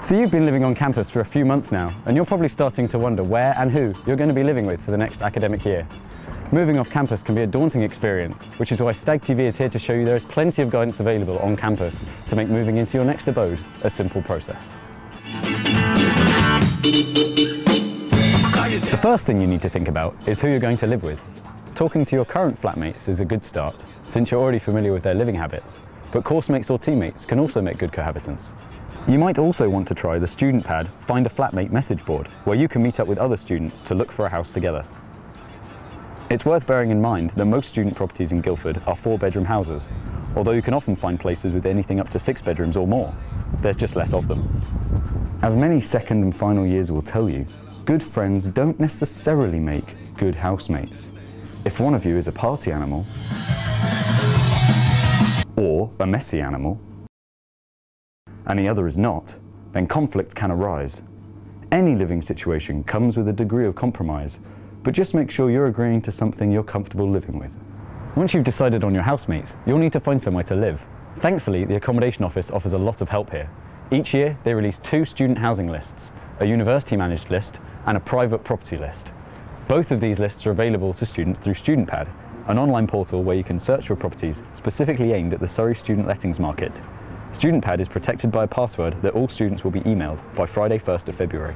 So you've been living on campus for a few months now, and you're probably starting to wonder where and who you're going to be living with for the next academic year. Moving off campus can be a daunting experience, which is why StagTV is here to show you there is plenty of guidance available on campus to make moving into your next abode a simple process. The first thing you need to think about is who you're going to live with. Talking to your current flatmates is a good start, since you're already familiar with their living habits, but course mates or teammates can also make good cohabitants. You might also want to try the student pad Find a Flatmate message board, where you can meet up with other students to look for a house together. It's worth bearing in mind that most student properties in Guildford are 4-bedroom houses, although you can often find places with anything up to 6 bedrooms or more. There's just less of them. As many second and final years will tell you, good friends don't necessarily make good housemates. If one of you is a party animal, or a messy animal, and the other is not, then conflict can arise. Any living situation comes with a degree of compromise, but just make sure you're agreeing to something you're comfortable living with. Once you've decided on your housemates, you'll need to find somewhere to live. Thankfully, the accommodation office offers a lot of help here. Each year, they release 2 student housing lists, a university-managed list and a private property list. Both of these lists are available to students through StudentPad, an online portal where you can search for properties specifically aimed at the Surrey student lettings market. StudentPad is protected by a password that all students will be emailed by Friday 1st of February.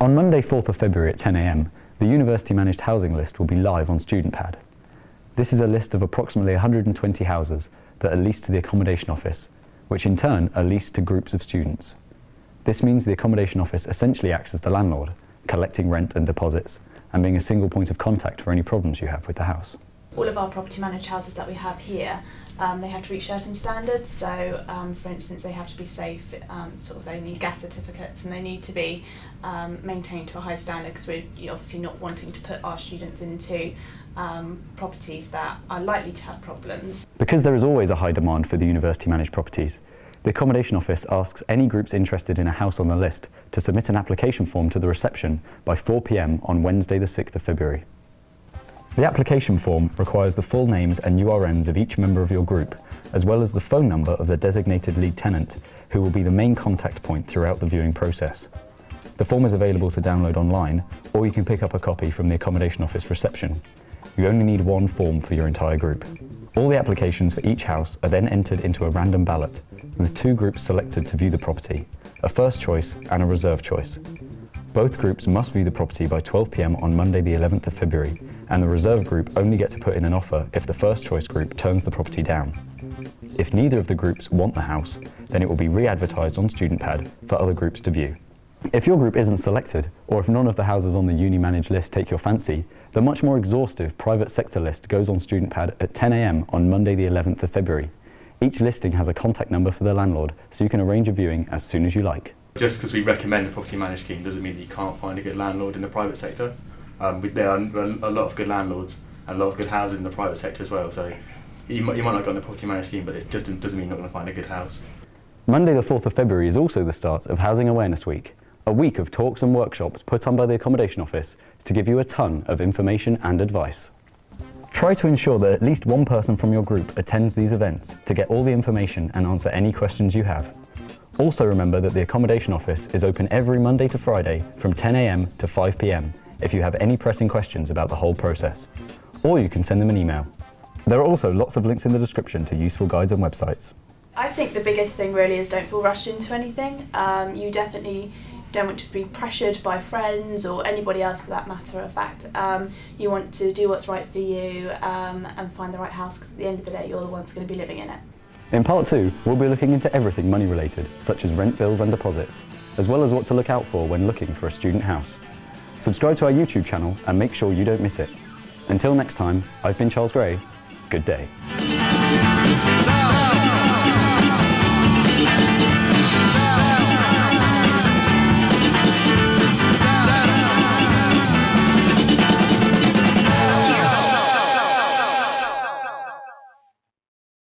On Monday 4th of February at 10 AM, the University Managed Housing List will be live on StudentPad. This is a list of approximately 120 houses that are leased to the accommodation office, which in turn are leased to groups of students. This means the accommodation office essentially acts as the landlord, collecting rent and deposits, and being a single point of contact for any problems you have with the house. All of our property managed houses that we have here, they have to reach certain standards. So, for instance, they have to be safe. They need gas certificates, and they need to be maintained to a high standard, because we're obviously not wanting to put our students into properties that are likely to have problems. Because there is always a high demand for the university managed properties, the accommodation office asks any groups interested in a house on the list to submit an application form to the reception by 4 PM on Wednesday the 6th of February. The application form requires the full names and URNs of each member of your group, as well as the phone number of the designated lead tenant, who will be the main contact point throughout the viewing process. The form is available to download online, or you can pick up a copy from the accommodation office reception. You only need one form for your entire group. All the applications for each house are then entered into a random ballot, with 2 groups selected to view the property, a first choice and a reserve choice. Both groups must view the property by 12 PM on Monday the 11th of February, and the reserve group only get to put in an offer if the first choice group turns the property down. If neither of the groups want the house, then it will be re-advertised on StudentPad for other groups to view. If your group isn't selected, or if none of the houses on the uni-managed list take your fancy, the much more exhaustive private sector list goes on StudentPad at 10 AM on Monday the 11th of February. Each listing has a contact number for the landlord, so you can arrange a viewing as soon as you like. Just because we recommend a property managed scheme doesn't mean that you can't find a good landlord in the private sector. There are a lot of good landlords and a lot of good houses in the private sector as well, so you might not go on the property managed scheme, but it just doesn't mean you're not going to find a good house. Monday the 4th of February is also the start of Housing Awareness Week, a week of talks and workshops put on by the accommodation office to give you a ton of information and advice. Try to ensure that at least one person from your group attends these events to get all the information and answer any questions you have. Also remember that the accommodation office is open every Monday to Friday from 10 AM to 5 PM if you have any pressing questions about the whole process, or you can send them an email. There are also lots of links in the description to useful guides and websites. I think the biggest thing really is don't feel rushed into anything. You definitely don't want to be pressured by friends or anybody else for that matter of fact. You want to do what's right for you and find the right house, because at the end of the day you're the ones going to be living in it. In part 2, we'll be looking into everything money related, such as rent bills and deposits, as well as what to look out for when looking for a student house. Subscribe to our YouTube channel and make sure you don't miss it. Until next time, I've been Charles Gray. Good day.